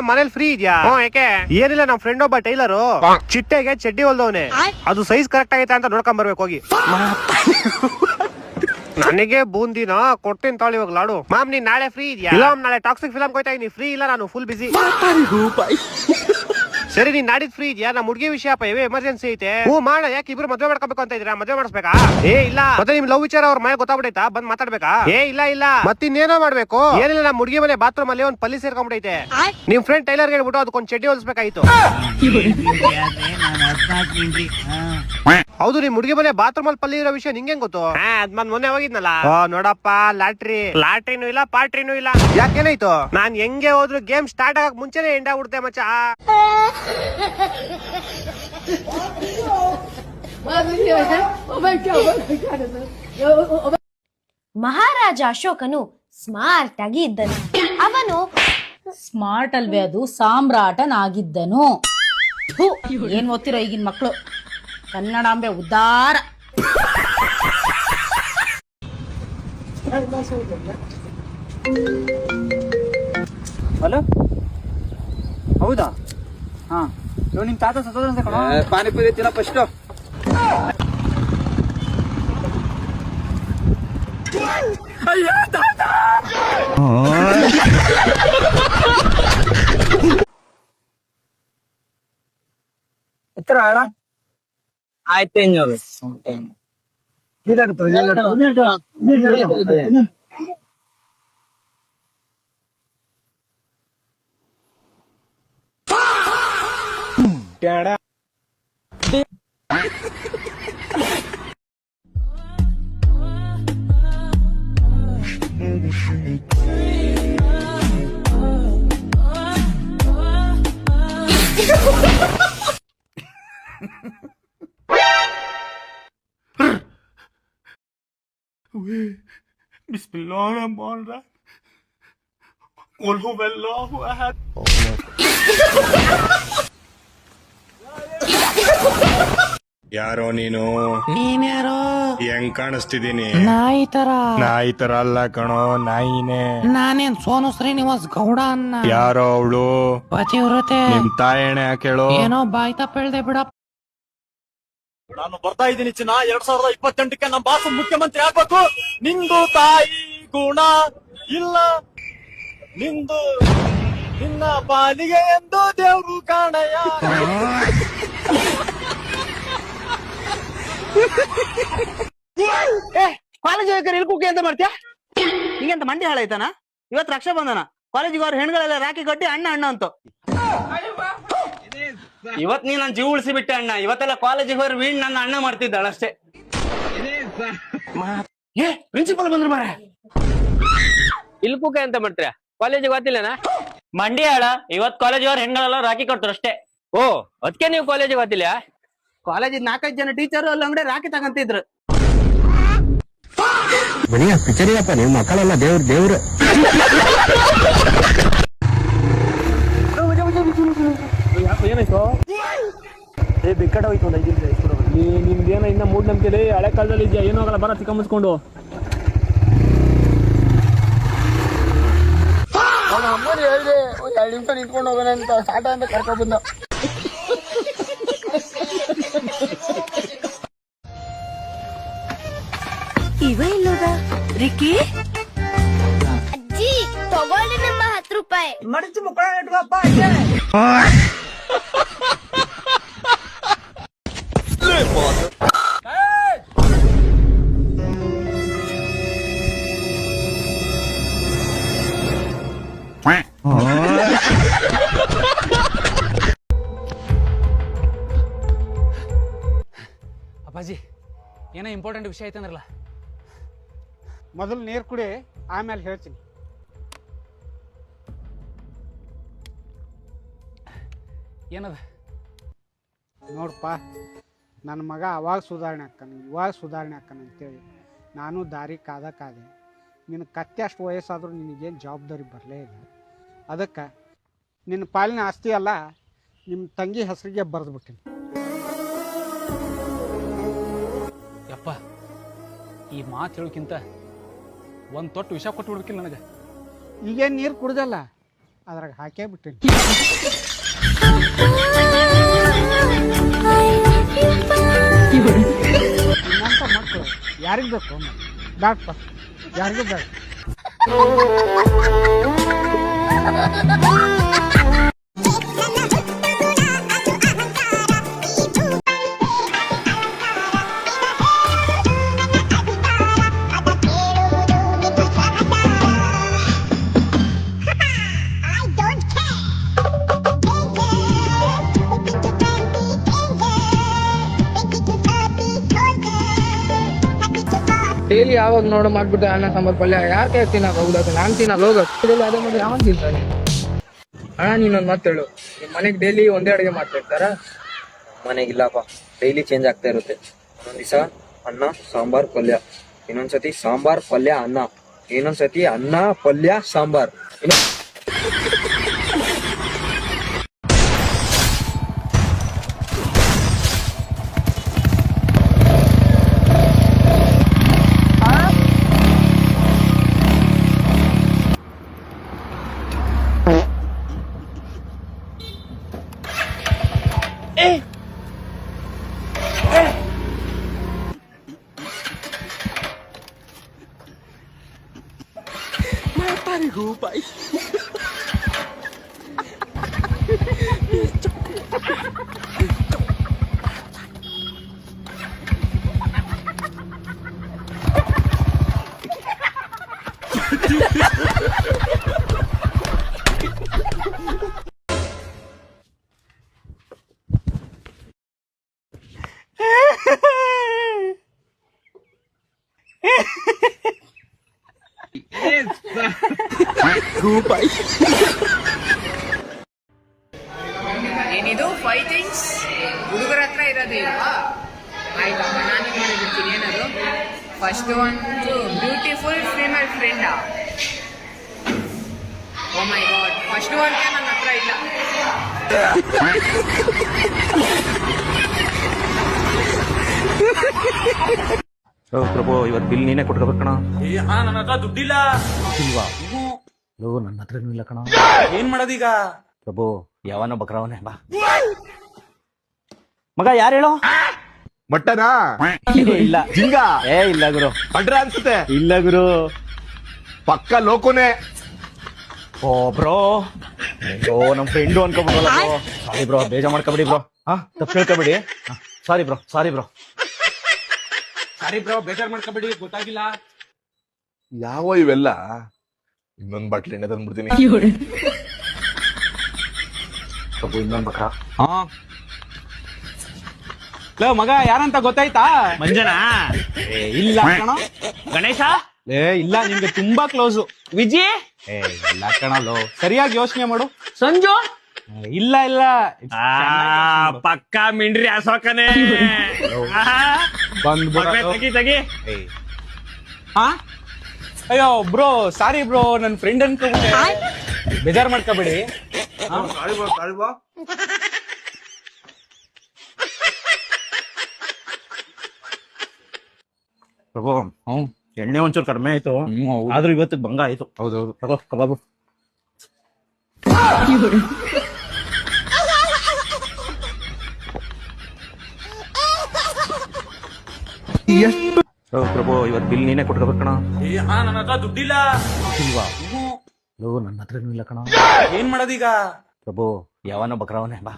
ಮನೇಲಿ ಫ್ರೀ ಇದೆಯಾ? ಯಾಕೆ? ಏನಿಲ್ಲ, ನಮ್ ಫ್ರೆಂಡ್ ಒಬ್ಬ ಟೈಲರು ಚಿಟ್ಟೆಗೆ ಚಡ್ಡಿ ಹೊಲ್ದವನೆ. ಅದು ಸೈಜ್ ಕರೆಕ್ಟ್ ಆಗೈತೆ ಅಂತ ನೋಡ್ಕೊಂಡ್ ಬರ್ಬೇಕು ಹೋಗಿ. ನನಗೆ ಬೂಂದಿನ ಕೊಡ್ತೀನಿ ತಾಳಿ ಇವಾಗ ಲಾಡು. ಮ್ಯಾಮ್ ನೀನ್ ನಾಳೆ ಫ್ರೀ ಇದೆಯಾ? ಇಲ್ಲ ನಾಳೆ ಟಾಕ್ಸಿಕ್ ಫಿಲಂ ಹೋಯ್ತಾ ಇದೀನಿ, ಫ್ರೀ ಇಲ್ಲ, ನಾನು ಫುಲ್ ಬಿಸಿ. ಸರಿ ನೀನ್ ನಾಡಿದ್ ಫ್ರೀ ಇದೆಯಾ? ನಮ್ ಹುಡುಗಿ ವಿಷಯ ಎಮರ್ಜೆನ್ಸಿ ಐತೆ. ಮಾಡ, ಯಾಕೆ ಇಬ್ರು ಮದ್ವೆ ಮಾಡ್ಕೋಬೇಕು ಅಂತ ಇದ್ದೀರಾ? ಮದ್ವೆ ಮಾಡಿಸ್ಬೇಕಾ? ಇಲ್ಲ. ಮತ್ತೆ ನಿಮ್ ಲವ್ ವಿಚಾರ ಅವ್ರ ಮನೆ ಗೊತ್ತಾಗ್ಬಿಟ್ಟೈತಾ? ಬಂದ್ ಮಾತಾಡ್ಬೇಕಾ? ಇಲ್ಲ ಮತ್ತಿನ್ನೇನೋ ಮಾಡ್ಬೇಕು. ಏನಿಲ್ಲ, ನಮ್ ಹುಡುಗಿ ಮನೆ ಬಾತ್ರೂಮ್ ಅಲ್ಲಿ ಒಂದ್ ಪಲ್ಲಿ ಸೇರ್ಕೊಂಡ್ಬಿಟ್ಟೈತೆ. ನಿಮ್ ಫ್ರೆಂಡ್ ಟೈಲರ್ ಹೇಳ್ಬಿಟ್ಟು ಅದಕ್ಕೊಂದ್ ಚಡ್ಡಿ ಹೊಲಿಸ್ಬೇಕಾಯ್ತು. ಹೌದು, ನಿಮ್ ಹುಡುಗಿ ಮನೆ ಬಾತ್ರೂಮ್ ಅಲ್ಲಿ ಪಲ್ಲಿ ಇರೋ ವಿಷಯ ನಿಂಗೆ ಗೊತ್ತು? ಅದ್ ಮೊನ್ನೆ ಹೋಗಿದ್ನಲ್ಲ. ನೋಡಪ್ಪ, ಲಾಟ್ರಿನೂ ಇಲ್ಲ, ಪಾಟ್ರಿನೂ ಇಲ್ಲ. ಯಾಕೇನಾಯ್ತು? ನಾನ್ ಹೆಂಗೆ ಹೋದ್ರು ಗೇಮ್ ಸ್ಟಾರ್ಟ್ ಆಗಕ್ ಮುಂಚೆನೆ ಎಂಡ ಹುಡ್ತೆ ಮಚ್ಚ. ಮಹಾರಾಜ ಅಶೋಕನು ಸ್ಮಾರ್ಟ್ ಆಗಿ ಇದ್ದನು. ಅವನು ಸ್ಮಾರ್ಟ್ ಅಲ್ವೇ, ಅದು ಸಾಮ್ರಾಟನಾಗಿದ್ದನು. ಏನ್ ಓದ್ತಿರೋ ಈಗಿನ ಮಕ್ಕಳು? ಕನ್ನಡಾಂಬೆ ಉದ್ದಾರ. ಹಲೋ, ಹೌದಾ? ಹಾ, ನಿಮ್ ತಾತ ಸತ್ತೋದ್ರ ಕಣ. ಪಾನಿಪುರಿ ತಿನ್ನ ಫಸ್ಟ್. ಎತ್ತರ ಆಯ್ತು. बिस्मिल्लाहिर्रहमानिर्रहीम कुल हुवल्लाहु अहद. ಯಾರೋ ನೀನು? ನೀನ್ಯಾರೋ? ಹೆಂಗ್ ಕಾಣಿಸ್ತಿದೀನಿ? ನಾಯಿ ತರ ಅಲ್ಲ ಕಣೋ, ನಾಯಿನೇ. ನಾನೇನ್ ಸೋನು ಶ್ರೀನಿವಾಸ್ ಗೌಡ ಅನ್ನ. ಯಾರೋ ಅವಳು? ಪತಿವ್ರತೆ. ನಿಮ್ ತಾಯಣೆ ಹಾಕೇಳು. ಏನೋ ಬಾಯ್ ತಪ್ಪ ಹೇಳ್ದೆ ಬಿಡಪ್ಪ. ನಾನು ಬರ್ತಾ ಇದ್ದೀನಿ ಚಿನ್ನ. 2028ಕ್ಕೆ ನಮ್ಮ ಬಾಸು ಮುಖ್ಯಮಂತ್ರಿ ಆಗ್ಬೇಕು. ನಿಂದು ತಾಯಿ ಗುಣ ಇಲ್ಲ, ನಿನ್ನ ಪಾಲಿಗೆ ಎಂದು ದೇವ್ರು ಕಾಣಯ್ಯ. ಕಾಲೇಜ್ ಇಲ್ಕುಕ್ಕೆ ಅಂತ ಮಾಡ್ತೀಯ? ಹಿಂಗೆಂತ ಮಂಡಿ ಹಾಳಾಯ್ತಾನ? ಇವತ್ತು ರಕ್ಷಾ ಬಂಧನ. ಕಾಲೇಜಿಗೆ ಅವ್ರ ಹೆಣ್ಗಳೆಲ್ಲ ರಾಖಿ ಕಟ್ಟಿ ಅಣ್ಣ ಅಂತ. ಇವತ್ ನೀ ನನ್ ಜೀವ ಉಳಿಸಿ ಬಿಟ್ಟೆ ಅಣ್ಣ. ಇವತ್ತೆಲ್ಲ ಕಾಲೇಜಿಗೆ ಹೋದ್ರೆ ವೀಣ್ ನನ್ನ ಅಣ್ಣ ಮಾಡ್ತಿದ್ದಾಳ ಅಷ್ಟೇ. ಪ್ರಿನ್ಸಿಪಲ್ ಬಂದ್ರು ಮಾರ. ಇಲ್ಕುಕ್ಕೆ ಅಂತ ಮಾಡ್ತೀರ? ಕಾಲೇಜಿಗೆ ಗೊತ್ತಿಲ್ಲನಾ? ಮಂಡಿ ಹಾಳ. ಇವತ್ ಕಾಲೇಜ್ ಅವ್ರ ಹೆಣ್ಗಳೆಲ್ಲ ರಾಖಿ ಕಟ್ತಾರೆ ಅಷ್ಟೇ. ಓ, ಅದಕ್ಕೆ ನೀವು ಕಾಲೇಜಿಗೆ ಗೊತ್ತಿಲ್ಲ? ಕಾಲೇಜಿಗೆ 4-5 ಜನ ಟೀಚರ್ ಅಲ್ಲ ಅಂಗಡಿ ರಾಖಿ ತಗಂತಿದ್ರು. ಪಿಚರಿಯಪ್ಪ, ನೀವು ಮಕ್ಕಳೆಲ್ಲ ದೇವ್ರು. ಏನಾಯ್ತು? ಬಿಕ್ಕಟ ಹೋಯ್ತು. ಒಂದು 5 ನಿಮಿಷ. ನಿಮ್ದೇನ ಇನ್ನ ಮೂಢನಂಬಿಕೆ ಹಳೆ ಕಾಲದಲ್ಲಿ ಇದೆಯಾ? ಏನೋ ಆಗಲ್ಲ, ಬರ ತಿಕ್ಕ ಮುಚ್ಕೊಂಡು. ಅಮ್ಮನಿ ಹೇಳಿದೆ 2 ನಿಮಿಷ ನಿಂತ್ಕೊಂಡು ಹೋಗೋಣ ಅಂತ. ಸಾಟ ಅಂತ ಕರ್ಕೊಂಡ್ ಬಂದ. ಇವ ಇಲ್ಲೋದ ರಿಕ್ಕಿ. ಅಜ್ಜಿ ತಗೊಳ್ಳಿ ನಿಮ್ಮ 10 ರೂಪಾಯಿ. ಮಡಚಿ ಮುಕ್ಕಳ ಇಟ್ಕಪ್ಪ. ಅಪ್ಪಾಜಿ, ಏನೋ ಇಂಪಾರ್ಟೆಂಟ್ ವಿಷಯ ಐತಂದ್ರಲ್ಲ. ಮೊದಲು ನೀರು ಕುಡಿ, ಆಮೇಲೆ ಹೇಳ್ತೀನಿ. ಏನದ? ನೋಡಪ್ಪ, ನನ್ನ ಮಗ ಅವಾಗ ಸುಧಾರಣೆ ಆಕ್ಕನ, ಇವಾಗ ಸುಧಾರಣೆ ಆಕ್ಕನ ಅಂತೇಳಿ ನಾನು ದಾರಿ ಕಾದೆ. ನಿನ್ನ ಕತ್ತೆ ಅಷ್ಟು ವಯಸ್ಸಾದರೂ ನಿನಗೇನು ಜವಾಬ್ದಾರಿ ಬರಲೇ ಇಲ್ಲ. ಅದಕ್ಕೆ ನಿನ್ನ ಪಾಲಿನ ಆಸ್ತಿ ಅಲ್ಲ, ನಿಮ್ಮ ತಂಗಿ ಹೆಸರಿಗೆ ಬರೆದ್ಬಿಟ್ಟಿನಿ. ಯಪ್ಪ, ಈ ಮಾತು ಹೇಳೋಕ್ಕಿಂತ ಒಂದು ತೊಟ್ಟು ವಿಷ ಕೊಟ್ಟು ಬಿಡ್ಬೇಕಿಲ್ಲ ನನಗೆ. ಈಗೇನು ನೀರು ಕುಡ್ದಲ್ಲ, ಅದ್ರಾಗ ಹಾಕೇ ಬಿಟ್ಟಿನಿ. ನಿನ್ನಂಥ ಮಕ್ಕಳು ಯಾರಿಗ್ ಬೇಕು? ಬ್ಯಾಡಪ್ಪ, ಯಾರಿಗೂ ಬೇಡ. ಡೈಲಿ ಯಾವಾಗ ನೋಡೋ ಮಾಡ್ಬಿಟ್ಟು ಅನ್ನ ಸಾಂಬಾರ್ ಪಲ್ಯ ಯಾರು ಕೈ ತಿನ್ನೋಕೆ ಹೋಗೋದು? ನಾನು ತಿನ್ನೋದು ಹೋಗೋದು ಅದೇ ಮಾಡಿ ಯಾವಾಗ ತಿಂತಾನೆ? ಅಣ್ಣ ನೀನೊಂದು ಮಾತು ಹೇಳು, ನಿಮ್ಮ ಮನೆಗೆ ಡೈಲಿ ಒಂದೇ ಅಡುಗೆ ಮಾಡ್ತಾ ಇರ್ತಾರ? ಮನೆಗಿಲ್ಲಪ್ಪ, ಡೈಲಿ ಚೇಂಜ್ ಆಗ್ತಾ ಇರುತ್ತೆ. ಒಂದೊಂದ್ ದಿವಸ ಅನ್ನ ಸಾಂಬಾರ್ ಪಲ್ಯ, ಇನ್ನೊಂದ್ಸತಿ ಸಾಂಬಾರ್ ಪಲ್ಯ ಅನ್ನ, ಇನ್ನೊಂದ್ಸತಿ ಅನ್ನ ಪಲ್ಯ ಸಾಂಬಾರ್. ಏನಿದು ಫೈಟಿಂಗ್ಸ್ ಹುಡುಗರ ಹತ್ರ ಇರೋದೇ ಇಲ್ವಾ? ಆಯ್ತಮ್ಮ, ನಾನು ಮಾಡಿಬಿಡ್ತೀನಿ. ಏನದು? ಫಸ್ಟ್ ಒಂದು ಬ್ಯೂಟಿಫುಲ್ ಫೀಮೇಲ್ ಫ್ರೆಂಡ್. ಓ ಮೈ ಗಾಡ್, ಫಸ್ಟ್ ಒನ್ಗೆ ನನ್ನ ಹತ್ರ ಇಲ್ಲ. ಪ್ರಭು, ಇವತ್ತು ಬಿಲ್ ನೀನೇ ಕೊಟ್ಕೋಬೇಕಣ. ನನ್ನ ಹತ್ರ ದುಡ್ಡಿಲ್ಲ. ನನ್ನ ಹತ್ರ ಇಲ್ಲ ಕಣ. ಏನ್ ಮಾಡೋದೀಗ? ಪ್ರಭು, ಯಾವನೋ ಬಕ್ರವನೇ ಬಾ. ಮಗ ಯಾರು ಹೇಳೋ? ಮಟ್ಟನಾ? ಇಲ್ಲ. ಜಿಂಗ? ಇಲ್ಲ ಗುರು. ಪಡ್ರ ಅನ್ಸುತ್ತೆ. ಇಲ್ಲ ಗುರು. ಪಕ್ಕ ಲೋಕೋನೆ. ಓ ಬ್ರೋ, ಅಯ್ಯೋ ನಮ್ ಫ್ರೆಂಡು ಅನ್ಕೋಬಿಡಲ್ಲ ಬ್ರೋ. ಸಾರಿ ಬ್ರೋ, ಬೇಜಾರ್ ಮಾಡ್ಕೊಬಿಡಿ ಬ್ರೋ. ತಪ್ಪು ಹೇಳ್ಕೊಬಿಡಿ. Sorry bro, sorry bro. Sorry bro, ಬೇಜಾರ್ ಮಾಡ್ಕೊಬೇಡಿ, ಗೊತ್ತಾಗಿಲ್ಲ. ಯಾವ ಇವೆಲ್ಲ? ಇನ್ನೊಂದ್ ಬಾಟ್ಲಿ ಎಣ್ಣೆ ತಂದ್ಬಿಡ್ತೀನಿ. ಪ್ರಭು, ಇನ್ನೊಂದ್ ಬಕ್ರ. ಮಗ ಯಾರಂತ ಗೊತ್ತಾಯ್ತಾ? ಮಂಜನಾ? ಇಲ್ಲ ಕಣ. ಗಣೇಶ? ಇಲ್ಲ, ನಿಮ್ಗೆ ತುಂಬಾ ಕ್ಲೋಸು. ವಿಜಿ? ಇಲ್ಲ ಕಣಲು, ಸರಿಯಾಗಿ ಯೋಚನೆ ಮಾಡು. ಸಂಜು? ಇಲ್ಲ ಇಲ್ಲ, ಪಕ್ಕ ಮಿಂಡ್ರಿ ಅಶೋಕನೇ. ತೆಗಿ. ಅಯ್ಯೋ ಬ್ರೋ, ಸಾರಿ ಬ್ರೋ, ನನ್ ಫ್ರೆಂಡ್ ಅನ್ಕೋಬಿಟ್ಟೆ. ಬೇಜಾರ್ ಮಾಡ್ಕೋಬೇಡಿ. ಪ್ರಭು, ಎಣ್ಣೆ ಒಂಚೂರು ಕಡಿಮೆ ಆಯ್ತು, ಆದ್ರೂ ಇವತ್ತು ಭಂಗ ಆಯ್ತು. ಹೌದೌದು. ತಗೋ ಕಬಾಬು. ಪ್ರಭು, ಇವತ್ತು ಬಿಲ್ ನೀನೇ ಕೊಟ್ಕೋಬೇಕಣ. ನನ್ನ ಹತ್ರ ದುಡ್ಡಿಲ್ಲ. ಇಲ್ವಾ? ನನ್ನ ಹತ್ರ ಇಲ್ಲ ಕಣ. ಏನ್ ಮಾಡೋದೀಗ? ಪ್ರಭು, ಯಾವನೋ ಬಕ್ರವನೇ ಬಾ.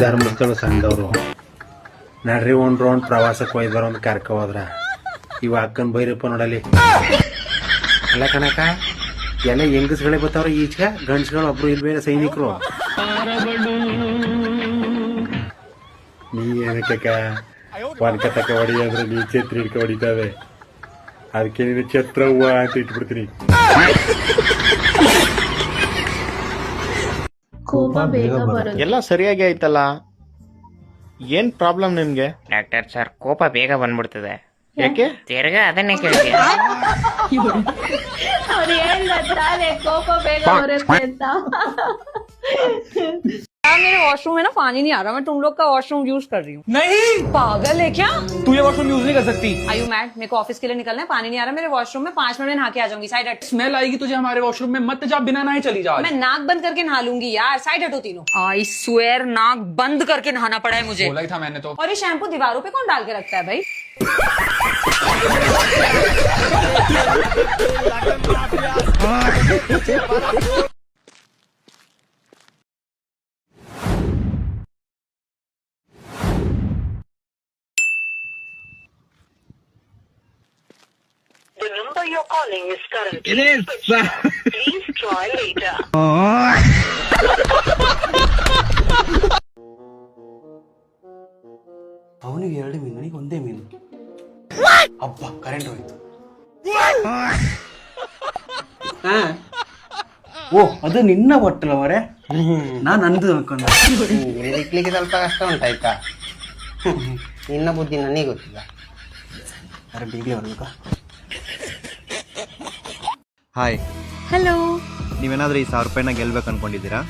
ಧರ್ಮಸ್ಥಳ ಸಂಘದವರು ನಡ್ರಿ ಒಂದ್ ರೌಂಡ್ ಪ್ರವಾಸಕ್ಕೆ ಹೋಯ್ತು ಬರೋ ಒಂದು ಕರ್ಕ ಹೋದ್ರ ಇವ ಅಕ್ಕನ್ ಬೈರಪ್ಪ ನೋಡಲಿ. ಅಲ್ಲ ಕಣಕ, ಎಲ್ಲ ಹೆಂಗಸ್ಗಳೇ ಬರ್ತಾವ್ರ ಈಚೆಗ, ಗಂಡ್ಸ್ಗಳು ಒಬ್ರು ಇಲ್ವೇ ಸೈನಿಕರು. ನೀ ಏನಕ್ಕ ವರ್ಗ ತಕ ಹೊಡಿಯೋದ್ರೆ ನೀ ಛತ್ರ ಹಿಡ್ಕ ಹೊಡಿತಾವೆ, ಅದಕ್ಕೆ ನೀನು ಛತ್ರ ಹೂವ ಅಂತ ಇಟ್ಬಿಡ್ತೀನಿ. ಎಲ್ಲ ಸರಿಯಾಗಿ ಆಯ್ತಲ್ಲ, ಏನ್ ಪ್ರಾಬ್ಲಮ್ ನಿಮ್ಗೆ? ಡಾಕ್ಟರ್ ಸರ್, ಕೋಪ ಬೇಗ ಬಂದ್ಬಿಡ್ತದೆ. ಯಾಕೆ? ತಿರ್ಗಾ ಅದನ್ನೇ ಕೇಳ್ತೀಯ? ಅವ್ರು ಹೇಳ್ತಾರೆ ಕೋಪ ಬೇಗ ಬರುತ್ತೆ ಅಂತ. मेरे वॉशरूम में ना पानी नहीं आ रहा, मैं तुम लोग का वॉशरूम यूज कर रही हूँ। नहीं, पागल है क्या? तू ये वॉशरूम यूज नहीं कर सकती। Are you mad? मेरे को ऑफिस के लिए निकलना है, पानी नहीं आ रहा मेरे वॉशरूम में, 5 मिनट में नहा के आ जाऊंगी। साइड हट। स्मेल आएगी तुझे हमारे वॉशरूम में, मत जा, बिना नहाए चली जा। मैं नाक बंद करके नहा लूंगी यार। साइड हटो तीनों। आई स्वेयर नाक बंद करके नहाना पड़ा है मुझे। बोला ही था मैंने तो। और ये शैम्पू दीवारों पे कौन डाल के रखता है भाई? The number you're calling is currently Please try later. ಅವನಿಗೆ 2 ಮೀನು, ನನಗೆ 1 ಮೀನು. ಅಬ್ಬಾ ಕರೆಂಟ್ ಹೋಯ್ತು. ಓ ಅದು ನಿನ್ನ ಬಟ್ಟಲ ಅವರೇ, ನಾನು ಅಂದು ಅನ್ಕೊಂಡೆ. ಇಕ್ಲಿಕ್ಕೆ ಸ್ವಲ್ಪ ಕಷ್ಟ ಉಂಟಾಯ್ತಾ? ನಿನ್ನ ಬುದ್ಧಿ ನನಗೆ ಗೊತ್ತಿಲ್ಲ. ಅರೆ ಬೇಗನೆ ಬರ್ಬೇಕಾ? ಹಾಯ್. ಹಲೋ. ನೀವೇನಾದ್ರೂ ಈ 1000 ರೂಪಾಯಿನ ಗೆಲ್ಬೇಕು ಅನ್ಕೊಂಡಿದ್ದೀರಾ?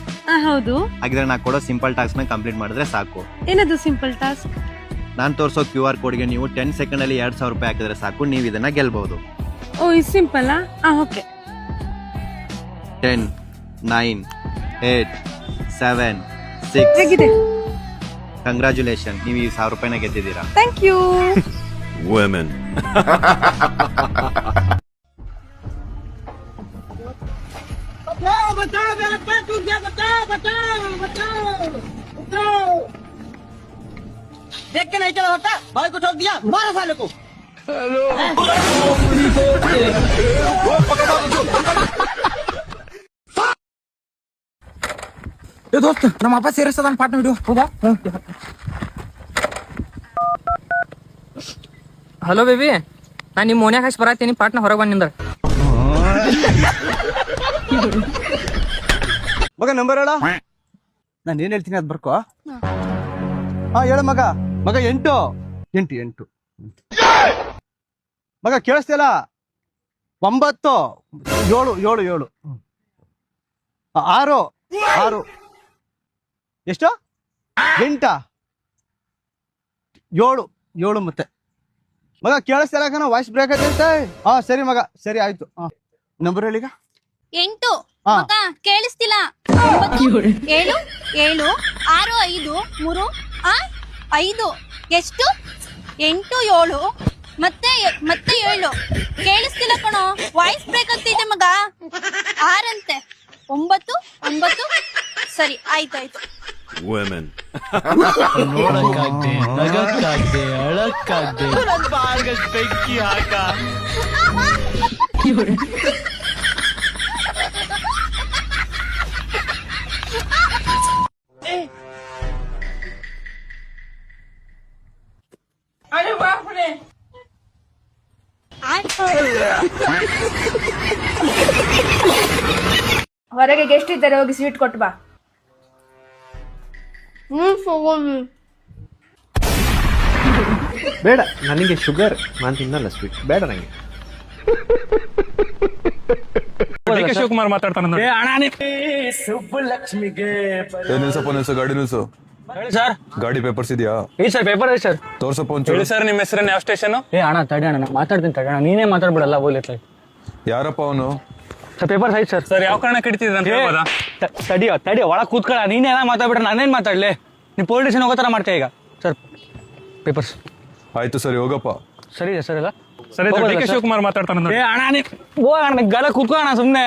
ಹೌದು. ಹಾಗಿದ್ರೆ ನಾ ಕೊಡೋ ಸಿಂಪಲ್ ಟಾಸ್ಕ್ ನ ಕಂಪ್ಲೀಟ್ ಮಾಡಿದ್ರೆ ಸಾಕು. ಏನದು ಸಿಂಪಲ್ ಟಾಸ್ಕ್? ನಾನು ತೋರಿಸೋ QR ಕೋಡ್ಗೆ ನೀವು 10 ಸೆಕೆಂಡ್ ಅಲ್ಲಿ 2000 ರೂಪಾಯಿ ಹಾಕಿದ್ರೆ ಸಾಕು, ನೀವು ಇದನ್ನ ಗೆಲ್ಬಹುದು. ಓ ಇದು ಸಿಂಪಲ್. ಓಕೆ. 10 9 8 7 6 ಕಂಗ್ರಾಚುಲೇಷನ್, ನೀವು ಈ 1000 ರೂಪಾಯಿನ ಗೆದ್ದಿದ್ದೀರಾ. Thank you. Women. देख के नहीं चला होता, भाई को ठोक दिया, मारा साले को। ಏ ದೋಸ್ತ, ನಮ್ಮ ಅಪ್ಪ ಸೇರಿಸದ ಪಾರ್ಟ್ನ ವಿಡಿಯೋ. ಹೌದಾ? ಹಲೋ ಬೇಬಿ, ನಾನು ನಿಮ್ಮ ಮೋನ್ಯಾಗ ಹಾಕಿ ಬರತ್ತೀನಿ, ಪಾರ್ಟ್ನ ಹೊರಗೆ ಬಂದಿದ್ದ. ಮಗ ನಂಬರ್ ಹೇಳ. ನಾನು ಏನ್ ಹೇಳ್ತೀನಿ ಅದ್ ಬರ್ಕೋ. ಹೇಳ ಮಗ. ಮಗ 8 8 8 ಮಗ ಕೇಳಿಸ್ತಿಲ್ಲ. 9 7 7 7 6 6 ಎಷ್ಟು 8 7 7 ಮತ್ತೆ ಮಗ ಕೇಳಿಸ್ತಿಲ್ಲ ಕಣ, ವಾಯ್ಸ್ ಬ್ರೇಕ್ ಆಗೈತೆ. ಸರಿ ಮಗ, ಸರಿ ಆಯ್ತು. ನಂಬರ್ ಹೇಳೀಗ. 8 ಮಗ ಕೇಳಿಸ್ತಿಲ್ಲ. 7 7 6 5 3 5 ಎಷ್ಟು 8 7 ಮತ್ತೆ 7 ಕೇಳಿಸ್ತಿಲ್ಲ ಕಣೋ, ವಾಯ್ಸ್ ಬ್ರೇಕ್ ಆಗ್ತೈತೆ ಮಗ. 6 ಅಂತೆ 9 9 ಸರಿ ಆಯ್ತಾಯ್ತು. Women. ನೋಡಕ್ಕಾಗ್ದೆ, ನಗಕ್ಕಾಗ್ದೆ, ಅಳಕ್ಕಾಗ್ದೆ, ಬೆಂಕಿ ಹಾಕ. अरे बाप रे. ಹೊರಗೆ ಗೆಸ್ಟ್ ಇದ್ದಾರೆ, ಹೋಗಿ ಸ್ವೀಟ್ ಕೊಟ್ಟು ಬಾ. ಬೇಡ, ನನಗೆ ಶುಗರ್, ನಾನು ತಿನ್ನಲ್ಲ ಸ್ವೀಟ್, ಬೇಡ ನಂಗೆ. ಡಿ.ಕೆ. ಶಿವಕುಮಾರ್ ಮಾತಾಡ್ತಾನೆ. ಸುಬ್ಬಲಕ್ಷ್ಮಿಗೆ ನಿಲ್ಸು ಗಾಡಿ ನಿಲ್ಸು. ಹೇಳಿ ಸರ್. ಗಾಡಿ ಪೇಪರ್ಸ್ ಇದೆಯಾ? ಈ ಸರ್ ಪೇಪರ್ ಇದೆ ಸರ್. ತೋರ್ಸಪ್ಪ ಹೇಳಿ ಒಂಚೂರು. ಸರ್, ನಿಮ್ಮ ಹೆಸರನ್ನ ಯಾವ ಸ್ಟೇಷನ್? ಅಣ್ಣ ತಡಿ ಅಣ್ಣ, ಮಾತಾಡ್ತೀನಿ ತಡಿ ಅಣ್ಣ, ನೀನೇ ಮಾತಾಡ್ಬಿಡಲ್ಲ ಬೋಲಿತ್ಲ. ಯಾರಪ್ಪ ಅವನು? ಸರ್ ಪೇಪರ್ ಐತೆ ಸರ್. ಸರ್ ಯಾವ ಕಾರಣ ಕಿಡ್ತಿದ್ದ ಅಂತ ಹೇಳ್ಬೋದಾ? ತಡಿ ಒಳಗೆ ಕೂತ್ಕೊಳ್ಳ, ನೀನೇನ ಮಾತಾಡ್ಬಿಟ್ರೆ ನಾನೇನು ಮಾತಾಡ್ಲಿ? ನೀವು ಪೊಲೀಸ್ ಸ್ಟೇಷನ್ ಹೋಗೋ ಥರ ಮಾಡ್ತೀಯ ಈಗ. ಸರ್ ಪೇಪರ್ಸ್ ಆಯ್ತು ಸರಿ, ಹೋಗಪ್ಪ. ಸರಿ ಇದೆ ಸರ್ ಎಲ್ಲ. ಸರಿ, ಡಿ.ಕೆ. ಶಿವಕುಮಾರ್ ಮಾತಾಡ್ತಾನೆ. ಅಣ್ಣ ನೀ ಓ ಅಣ್ಣ ಗಲ ಕೂತ್ಕೊಳ್ಳೋಣ ಸುಮ್ಮನೆ.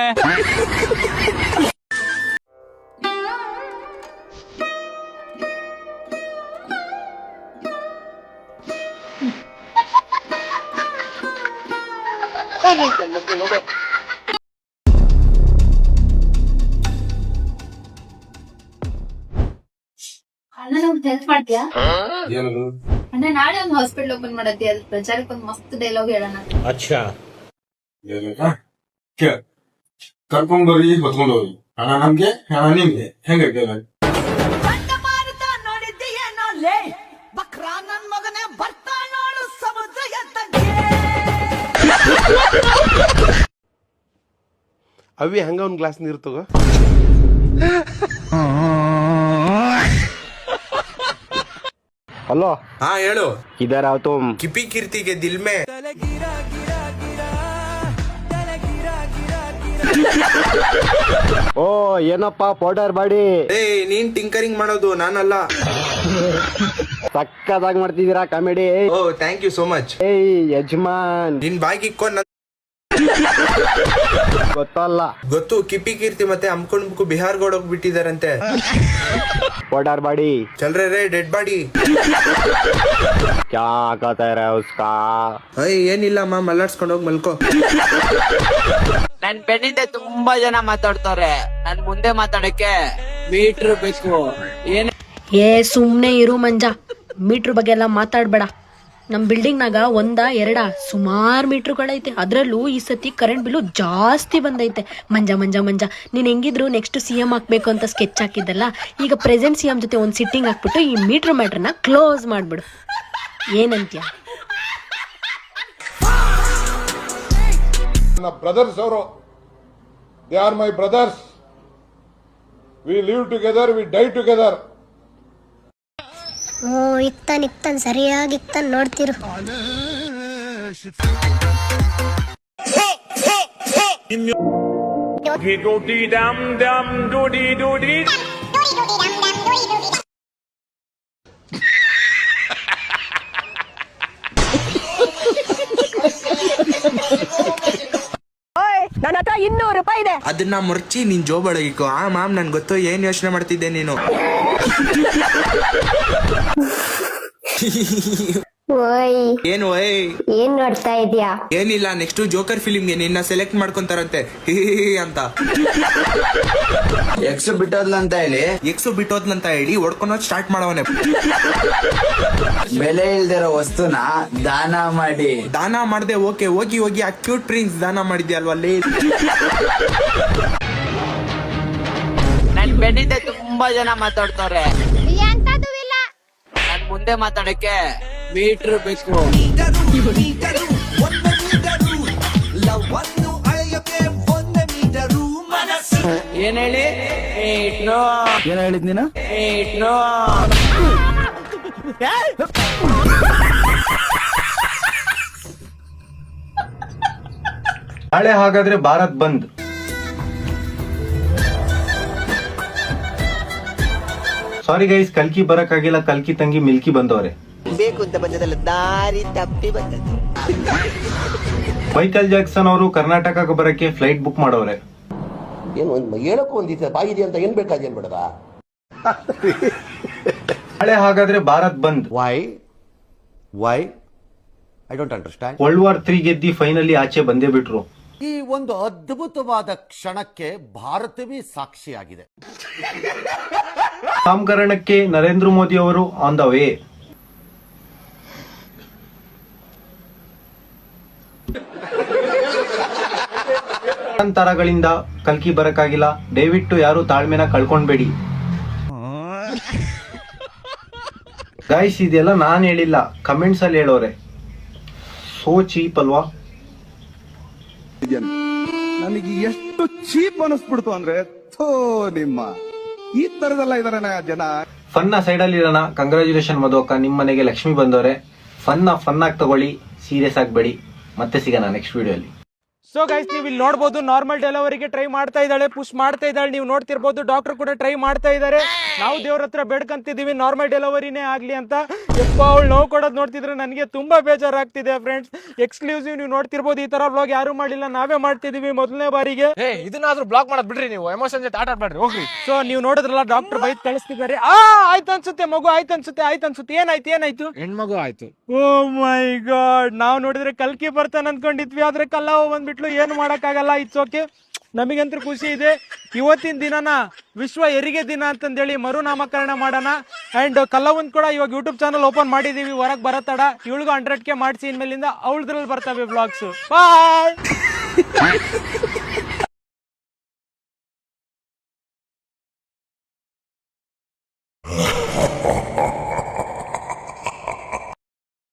ಅಣ್ಣ ನಮ್ಗೆ ಹೆಲ್ಪ್ ಮಾಡ್ತೀಯಾ? ಏನದು? ಅಣ್ಣ ನಾಳೆ ಒಂದು ಹಾಸ್ಪಿಟಲ್ ಓಪನ್ ಮಾಡತ್ತಿ, ಅದ್ರ ಪ್ರಚಾರಕ್ಕೆ ಒಂದು ಮಸ್ತ್ ಡೈಲಾಗ್ ಹೇಳೋಣ. ಅಚ್ಚಾ, ಕರ್ಕೊಂಡ್ಬರ್ರಿ, ಹೊತ್ಕೊಂಡೋಗಿ. ಹಣ ನಮ್ಗೆ, ಹಣ ನಿಮ್ಗೆ, ಹೆಂಗೆ ಕೇಳ? ನೋಡಿದ್ದೀಯೇನೋ ಲೇ ಬಕ್ರಾ ನನ್ ಮಗನೇ ಬರ್ತಾ ನೋಡು ಸಮುದ್ರ ಎದ್ದಂಗೆ. ಅವಿ ಹಂಗ ಒಂದ್ ಗ್ಲಾಸ್ ನೀರು ತಗೋ. ಹಲೋ. ಹಾ ಹೇಳು. ಇದರ ತುಮ್ ಕಿಪಿ ಕಿರ್ತಿಗೆ ದಿಲ್ ಮೇ. ಓ ಏನಪ್ಪ ಪೌಡರ್ ಬಾಡಿ. ನೀನ್ ಟಿಂಕರಿಂಗ್ ಮಾಡೋದು ನಾನಲ್ಲ. ಸಕ್ಕದಾಗಿ ಮಾಡ್ತಿದ್ದೀರಾ ಕಾಮಿಡಿ. ಓ ಥ್ಯಾಂಕ್ ಯು ಸೋ ಮಚ್. ಏಯ್ ಯಜಮಾನ್ ನಿನ್ ಬಾಯಿಗೆ ಇಕ್ಕೊಂಡ್ ಗೊತ್ತಲ್ಲ. ಗೊತ್ತು. ಕಿಪಿ ಕೀರ್ತಿ ಮತ್ತೆ ಹಮ್ಕೊಂಡ್ ಬಿಹಾರ್ ಗೋಡೋಗ್ ಬಿಟ್ಟಿದಾರಂತೆ. ಪೌಡರ್ ಬಾಡಿ ಚಲ್ ರೇ ಡೆಡ್ ಬಾಡಿ. ಕ್ಯಾ कहता है उसका. ಏನಿಲ್ಲ ಮಲ್ಲಾಡ್ಸ್ಕೊಂಡ್ ಹೋಗ್ ಮಲ್ಕೋ. ನನ್ ಬೆನ್ನಿಂದ ತುಂಬಾ ಜನ ಮಾತಾಡ್ತಾರೆ. ನನ್ ಮುಂದೆ ಮಾತಾಡಕ್ಕೆ ಮೀಟ್ರ್ ಬೇಕು. ಏ ಸುಮ್ನೆ ಇರು ಮಂಜ, ಮೀಟ್ರ್ ಬಗ್ಗೆ ಎಲ್ಲ ಮಾತಾಡ್ಬೇಡ. ನಮ್ ಬಿಲ್ಡಿಂಗ್ ನಾಗ ಒಂದ ಎರಡ ಸುಮಾರು ಮೀಟ್ರುಗಳೈತೆ. ಅದ್ರಲ್ಲೂ ಈ ಸತಿ ಕರೆಂಟ್ ಬಿಲ್ಲು ಜಾಸ್ತಿ ಬಂದೈತೆ. ಮಂಜ ಮಂಜ ಮಂಜ, ನೀನ್ ಹೆಂಗಿದ್ರು ನೆಕ್ಸ್ಟ್ CM ಹಾಕ್ಬೇಕು ಅಂತ ಸ್ಕೆಚ್ ಹಾಕಿದ್ದಲ್ಲ, ಈಗ ಪ್ರೆಸೆಂಟ್ CM ಜೊತೆ ಒಂದ್ ಸಿಟ್ಟಿಂಗ್ ಹಾಕ್ಬಿಟ್ಟು ಈ ಮೀಟರ್ ಮ್ಯಾಟ್ರನ್ನ ಕ್ಲೋಸ್ ಮಾಡ್ಬಿಡು. ಏನಂತ್ಯ? ನನ್ನ ಬ್ರದರ್ಸ್ ಅವರು, they are my brothers. We live together, we die together. ಇಕ್ತಾನ್ ಸರಿಯಾಗಿ ಇಕ್ತಾನ್ ನೋಡ್ತಿರು. ನನ್ನ ಹತ್ರ 200 ರೂಪಾಯಿ ಇದೆ. ಅದನ್ನ ಮುರ್ಚಿ ನಿನ್ ಜೋಬಳಗಿಕೋ. ಮಾಮ್ ನನ್ ಗೊತ್ತು ಏನ್ ಯೋಚನೆ ಮಾಡ್ತಿದ್ದೆ ನೀನು. ಏನ್ ಏನ್ ನೋಡ್ತಾ ಇದೀಯಾ? ಏನಿಲ್ಲ, ನೆಕ್ಸ್ಟ್ ಜೋಕರ್ ಫಿಲಿಮ್ಗೆ ನಿನ್ನ ಸೆಲೆಕ್ಟ್ ಮಾಡ್ಕೊಂತಾರಂತೆ ಅಂತ. ಎಕ್ಸ್ ಬಿಟ್ಟೋದ್ಲಂತ ಹೇಳಿ ಹೊಡ್ಕೊಳೋದ್ ಸ್ಟಾರ್ಟ್ ಮಾಡವನೆ. ಬೆಲೆ ಇಲ್ದಿರೋ ವಸ್ತುನ ದಾನ ಮಾಡ್ದೆ. ಓಕೆ, ಹೋಗಿ ಆ ಕ್ಯೂಟ್ ಪ್ರಿನ್ಸ್ ದಾನ ಮಾಡಿದ್ಯಾ ಅಲ್ವಾ ಅಲ್ಲಿ. ನನ್ ಬೆನ್ನಿಂದ ತುಂಬಾ ಜನ ಮಾತಾಡ್ತಾರೆ. ನನ್ ಮುಂದೆ ಮಾತಾಡಕ್ಕೆ ಮೀಟ್ರ್ ಬೇಕು. ಏನ್ ಹೇಳಿ? ಏನ್ ಹೇಳಿದ್ ನೀನು? ನಾಳೆ ಹಾಗಾದ್ರೆ ಭಾರತ್ ಬಂದ್. ಸಾರಿ ಗೈಸ್, ಕಲ್ಕಿ ಬರಕ್ಕಾಗಿಲ್ಲ. ಕಲ್ಕಿ ತಂಗಿ ಮಿಲ್ಕಿ ಬಂದವ್ರೆ. ಬೇಕು ಅಂತ ಬಂದದಲ್ಲ, ದಾರಿ ತಪ್ಪಿ ಬಂದದ್ದು. ಮೈಕಲ್ ಜಾಕ್ಸನ್ ಅವರು ಕರ್ನಾಟಕಕ್ಕೆ ಬರಕ್ಕೆ ಫ್ಲೈಟ್ ಬುಕ್ ಮಾಡವ್ರೆ. ಏನು ಹೇಳಕ್ಕೂ ಒಂದ್ ದಿವಸ ಬಾಯಿದೆ ಅಂತ ಏನ್ ಬೇಕಾದೇನ್ ಬೇಡದ. ನಾಳೆ ಹಾಗಾದ್ರೆ Bharat bandh. Why I don't understand. World war 3 ಗೆದ್ದಿ ಫೈನಲಿ ಆಚೆ ಬಂದೇ ಬಿಟ್ರು. ಈ ಒಂದು ಅದ್ಭುತವಾದ ಕ್ಷಣಕ್ಕೆ ಭಾರತವೇ ಸಾಕ್ಷಿಯಾಗಿದೆ. ನಾಮಕರಣಕ್ಕೆ ನರೇಂದ್ರ ಮೋದಿ ಅವರು ಆನ್ ದ ವೇ. ತರಗಳಿಂದ ಕಲ್ಕಿ ಬರಕ್ಕಾಗಿಲ್ಲ. ದಯವಿಟ್ಟು ಯಾರು ತಾಳ್ಮೆನ ಕಳ್ಕೊಂಡ್ಬೇಡಿ ಗೈಸ್. ಇದೆಲ್ಲ ನಾನ್ ಹೇಳಿಲ್ಲ, ಕಮೆಂಟ್ಸ್ ಅಲ್ಲಿ ಹೇಳೋರೆ. ಸೋ ಚೀಪ್ ಅಲ್ವಾ? ನನಗೆ ಎಷ್ಟು ಚೀಪ್ ಅನಿಸ್ಬಿಡ್ತು ಅಂದ್ರೆ, ನಿಮ್ಮ ಈ ತರದೆಲ್ಲ ಇದಾರೆ ಜನ. ಫನ್ನ ಸೈಡ್ ಅಲ್ಲಿ ಇರೋಣ. ಕಂಗ್ರಾಚುಲೇಷನ್ ಮಧುವಕ್ಕ, ನಿಮ್ ಮನೆಗೆ ಲಕ್ಷ್ಮಿ ಬಂದವ್ರೆ. ಫನ್ ಆಗಿ ತಗೊಳ್ಳಿ, ಸೀರಿಯಸ್ ಆಗ್ಬೇಡಿ. ಮತ್ತೆ ಸಿಗೋಣ ನೆಕ್ಸ್ಟ್ ವಿಡಿಯೋ ಅಲ್ಲಿ. ಸೊ ಗೈಸ್, ನೀವು ಇಲ್ಲಿ ನೋಡಬಹುದು ನಾರ್ಮಲ್ ಡೆಲಿವರಿಗೆ ಟ್ರೈ ಮಾಡ್ತಾ ಇದ್ದಾಳೆ, ಪುಷ್ ಮಾಡ್ತಾ ಇದ್ದಾಳೆ. ನೀವು ನೋಡ್ತಿರ್ಬೋದು, ಡಾಕ್ಟರ್ ಕೂಡ ಟ್ರೈ ಮಾಡ್ತಾ ಇದ್ದಾರೆ. ನಾವು ದೇವ್ರ ಹತ್ರ ಬೇಡ್ಕಂತಿದೀವಿ ನಾರ್ಮಲ್ ಡೆಲಿವರಿನೇ ಆಗ್ಲಿ ಅಂತ. ಯಪ್ಪ, ಅವಳು ನೋವು ಕೊಡೋದು ನೋಡ್ತಿದ್ರೆ ನನಗೆ ತುಂಬಾ ಬೇಜಾರಾಗ್ತಿದೆ ಫ್ರೆಂಡ್ಸ್. ಎಕ್ಸ್ಕ್ಲೂಸಿವ್ ನೀವು ನೋಡ್ತಿರ್ಬೋದು, ಈ ತರ ಬ್ಲಾಗ್ ಯಾರು ಮಾಡಿಲ್ಲ, ನಾವೇ ಮಾಡ್ತಿದೀವಿ ಮೊದಲನೇ ಬಾರಿಗೆ. ಇದನ್ನಾದ್ರೂ ಬ್ಲಾಗ್ ಮಾಡೋದ್ ಬಿಡ್ರಿ, ನೀವು ಎಮೋಷನ್ ಜೊತೆ ಆಟ ಆಡ್ಬೇಡ್ರಿ, ಹೋಗ್ರಿ. ಸೊ ನೀವು ನೋಡಿದ್ರಲ್ಲ, ಡಾಕ್ಟರ್ ಬೈತ್ ಕಳಿಸ್ತಿದ್ದಾರೆ. ಆಯ್ತು ಅನ್ಸುತ್ತೆ ಮಗು, ಆಯ್ತು ಅನ್ಸುತ್ತೆ. ಏನಾಯ್ತು? ಹೆಣ್ಮಗು ಆಯ್ತು. ಓ ಮೈ ಗಾಡ್, ನಾವು ನೋಡಿದ್ರೆ ಕಲ್ಕಿ ಬರ್ತಾನೆ ಅನ್ಕೊಂಡಿದ್ವಿ, ಆದ್ರೆ ಕಲ್ಲವ ಬಂದ್ಬಿಟ್ಲು. ಏನು ಮಾಡಕ್ಕಾಗಲ್ಲ, ಇಟ್ಸ್ ಓಕೆ. ನಮಗಂತೂ ಖುಷಿ ಇದೆ. ಇವತ್ತಿನ ದಿನನ ವಿಶ್ವ ಹೆರಿಗೆ ದಿನ ಅಂತಂದೇಳಿ ಮರುನಾಮಕರಣ ಮಾಡೋಣ. ಅಂಡ್ ಕಲ್ಲವನ್ ಕೂಡ ಇವಾಗ ಯೂಟ್ಯೂಬ್ ಚಾನಲ್ ಓಪನ್ ಮಾಡಿದೀವಿ, ಹೊರಗೆ ಬರತ್ತಡ. ಇವಳಿಗೂ 100K ಮಾಡಿಸಿ, ಇನ್ಮೇಲಿಂದ ಅವಳದ್ರಲ್ಲಿ ಬರ್ತವೆ ವ್ಲಾಗ್ಸ್. ಬಾಯ್.